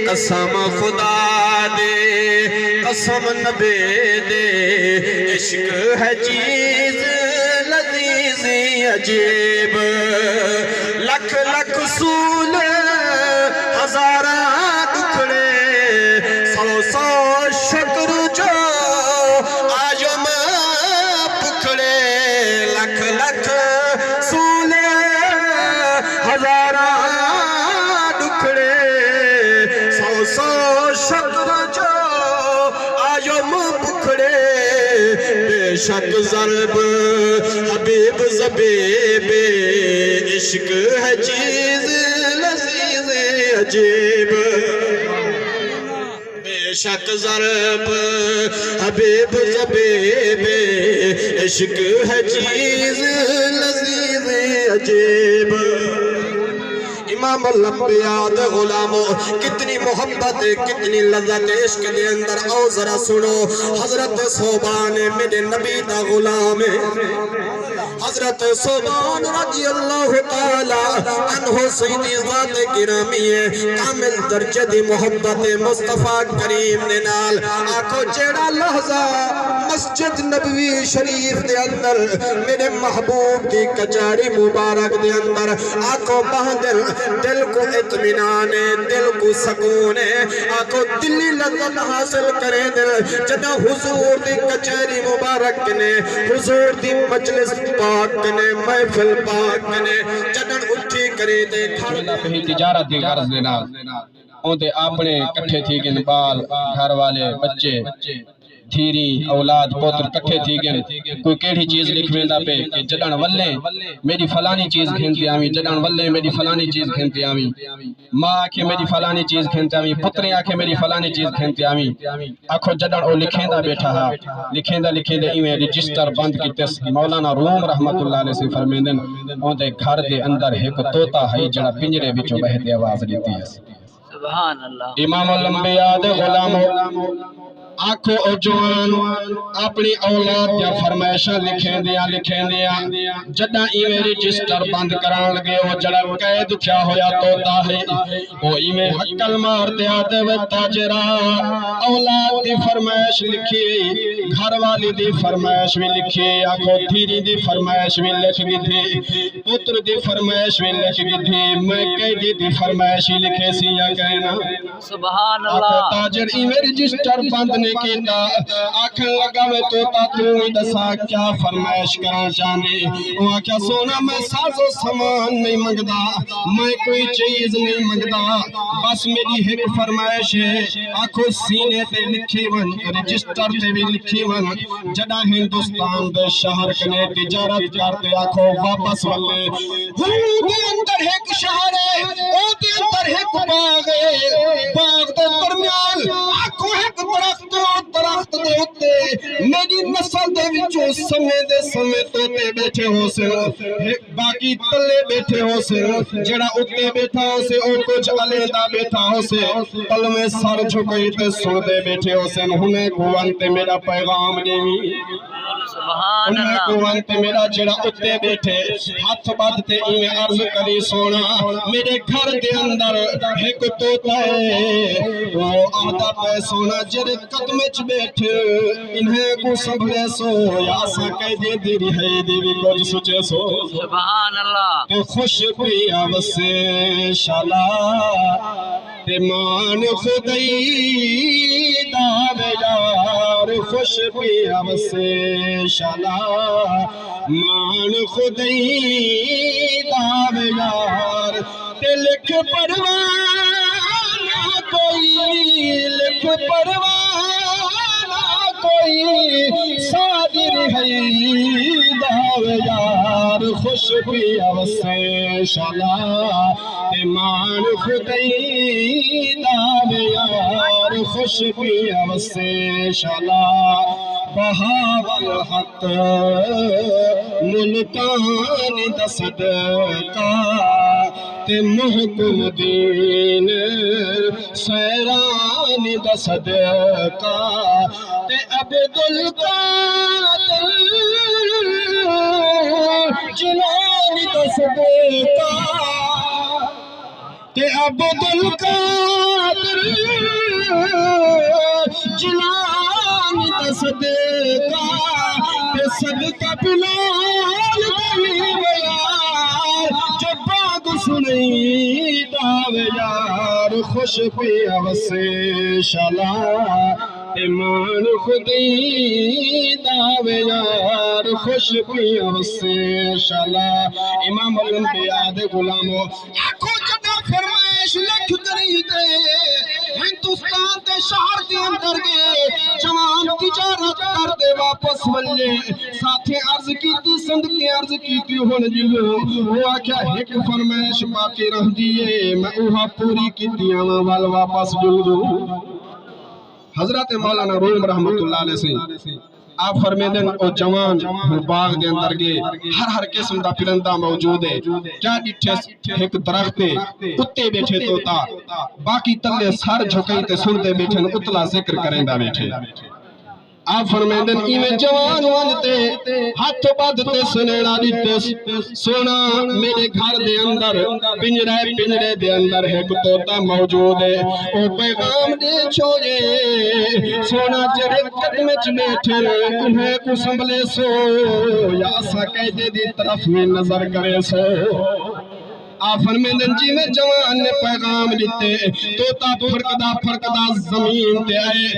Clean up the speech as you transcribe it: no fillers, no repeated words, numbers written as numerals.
قسم خدا دے قسم نبی دے عشق ہے چیز لذیذ عجیب لکھ لکھ سول ہزاراں دکھڑے سو سو شکر جو آجو ماں پکھڑے لکھ لکھ سول ہزاراں دکھڑے سو سو شکر جو آجو ماں پکھڑے بے شک ضرب حبیب زبیب عشق ہے چیز لذیذ عجیب بے شک ضرب حبیب زبیب عشق ہے چیز لذیذ عجیب امام الانبیاء دے غلاموں کتنی محبت کتنی لذت عشق دے اندر او ذرا سنو حضرت صوبان میرے نبی دا غلام حضرت صوبان رضی اللہ تعالی عنہ سیدی ذات گرامی کامل درجہ دی محبت مصطفیٰ کریم دے نال آکھو جیڑا لحظہ مسجد نبوی شریف دے اندر میرے محبوب دی کچاری مبارک دے اندر آکھو بہندر دل کو اطمینان ہے دل کو سکون ہے آنکھوں دلی لذت حاصل کریں دل جدہ حضور دی کچھری مبارک نے حضور دی مجلس پاک نے محفل پاک نے جدہ اٹھی کریں دے اللہ پہی تجارت دی غرض دینا اون دے اپنے کٹھے تھی گن بال گھر والے بچے تھیری اولاد پوتر کٹھے تھی گن کوئی کیڑی چیز لکھ ویندا پہ کہ جڈن ولے میری فلانی چیز گھنتی آویں جڈن ولے میری فلانی چیز گھنتی آویں ماں آکھے میری فلانی چیز گھنتی آویں پتریں آکھے میری فلانی چیز گھنتی آویں آکھو جڈن او لکھیندا بیٹھا ہا لکھیندا ایویں رجسٹر بند کیتے مولانا روم رحمت اللہ علیہ سے فرمیندن اون دے گھر دے اندر ایک طوطا ہے جڑا پنجرے وچوں بہتے آواز دیتی ہے سبحان اللہ امام الانبیاء دے غلاموں آنکھو او جوان اپنی اولاد یا فرمائشہ لکھیں دیا جدہ ایویں رجسٹر بند کران لگے وہ جڑا قید کیا ہویا توتا ہے وہ ایویں حقل مار دیا دے و تاجرہ اولاد دی فرمائش لکھی گھر والی دی فرمائش بھی لکھی آنکھو دھیری دی فرمائش بھی لکھ گی تھی پتر دی فرمائش بھی لکھ گی تھی میں قیدی دی فرمائشی لکھے سی یا کہنا سبحان اللہ آنکھو تاجر ایویں رجسٹر بند کیتا آکھن لگا میں توتا تمہیں دسا کیا فرمائش کرنا چاہنے وہ آکھا سونا میں ساز و سامان نہیں منگدا میں کوئی چیز نہیں منگدا بس میری ایک فرمائش ہے آکھو سینے تے لکھی ون رجسٹر تے بھی لکھی ون جڑا ہندوستان دے شہر کنے تجارت کرتے آکھو واپس ولے ہوں دے اندر ایک شہر ہے او دے اندر ایک باغ ہے باغ دے درمیان آکھو ایک درخت دے ہوتے میری نسل دے وچوں سمے توتے بیٹھے ہو سے باقی تلے بیٹھے ہو سے جڑا اتے بیٹھا ہو سے او کچھ علیحدہ بیٹھا ہو سے تل میں سر جھکئی تے سن دے بیٹھے ہو سے انہیں کوان تے میرا پیغام دیوی سبحان انہیں اللہ کوان تے میرا جڑا اتے بیٹھے ہاتھ بدھتے انہیں عرض کری سونا میرے گھر دے اندر ایک توتا ہے وہ آدھا پہ سونا جڑے قدمچ بیٹھے انہیں کو سبھلے سو یا سا کہہ دے دیری ہے دیوی کچھ سچے سو سبحان اللہ تو خوش پیا وسے شالا تے مان خدای داوے یار خوش پیا وسے شالا مان خدای داوے یار تے لکھ پروانہ کوئی لکھ پروانہ کوئی صادر ہے داوے یار خوش پیا وسے شالا ایمان خدای داوے یار خوش پیا وسے شالا بہاول حق ملتان دا صدقہ تے محکم دین سیران دا صدقہ تے عبدالقادر جنان دا صدقہ تے عبدالقادر صدقہ تے صدقہ بلال دی یار جو باغ سنئی داوے یار خوش پیا وسے شالا ایمان خودی داوے یار خوش پیا وسے شالا امام الانبیاء دے غلامو آکھو جدا فرمائش لکھ کری دے ہندوستان دے شہر دے اندر گئے جوان تجارت کر دے واپس ولے ساتھے عرض کیتی سند کے عرض کیتی ہون جلو وہ آکھا ایک فرمائش باقی رہ دیئے میں اوہا پوری کیتی آواں وال واپس جلو حضرت مولانا روم رحمت اللہ علیہ سے آپ فرمیدن او جوان باغ دے اندر گئے ہر قسم دا پرندہ موجود ہے کیا ڈٹھس ایک درخت کتے بیٹھے توتا باقی تلے سر جھکئی تے سنتے بیٹھے اتلا ذکر کریں دا بیٹھے آپ فرمیدن ایویں جوان وانتے ہاتھ بدتے سنیڑا دیتے سونا میرے گھر دے اندر پنجرے دے اندر ایک توتا موجود ہے او پیغام دے چھوڑے سونا جرے قدم بیٹھے انہیں کو سنبھلے سو یا سکیدے دی طرف میں نظر کرے سو آپ فرمیدن جی میں جوان نے پیغام دیتے توتا پھرکدا زمین تے آئے